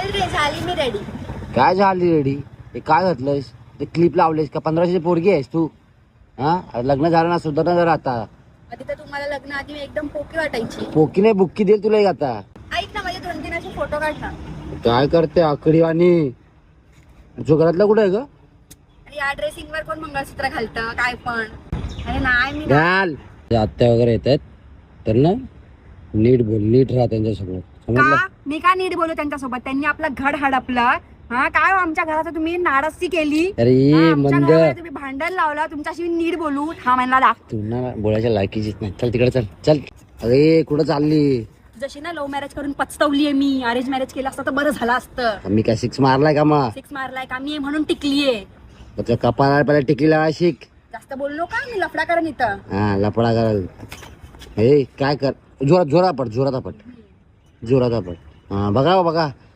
चल रे, झाली मी रेडी. काय झाली रेडी? हे काय घातलंयस? ते क्लिप लावलेस का? 1500ची पोरगी आहेस तू? हा, लग्न झालं ना, सुधारणा जरा आता. आधी तर तुम्हाला लग्न आधी मी एकदम पोकी वाटायची. पोकी नाही बुक्की देईल तुला एक आता. ऐक ना, माझे 2-3 असे फोटो काढ ना. काय करते आकडी आणि जो घरातला कुठे आहे ग? अरे या ड्रेसिंग वर कोण मंगळसूत्र घालतं काय पण? अरे नाही मी घाल. आत्या वगैरे येत आहेत तर ना नीट बोल, नीट राहा त्यांच्यासमोर, समजलं? का मी का नीट बोलू त्यांच्यासोबत? त्यांनी आपलं घर हडपलं. हा काय हो, आमच्या घराचं तुम्ही नाराजगी केली. अरे हा, आमच्या मंद, घरामध्ये तुम्ही भांडण लावला. तुमच्याशी मी नीट बोलू हा म्हणला दा. तू ना बोलायच्या लायकीचीच नाही. चल तिकडे, चल चल. अरे कुठं चालली? जशी ना लव्ह मॅरेज करून पचतवलीये मी. अरेंज मॅरेज केलं असतं तर बरं झालं असतं. मी काय 6 मारलाय का मग? 6 मारलाय का मी म्हणून टिकलीये. तुझ्या कपाळाला पहिला टिकलीला शिक. जास्त बोललो का मी लफडा करेन इथं. हा, लपडा कराल. हे काय कर, जोरात जोरात पट, जोरात पट, जोरात पट. हा बघा बघा,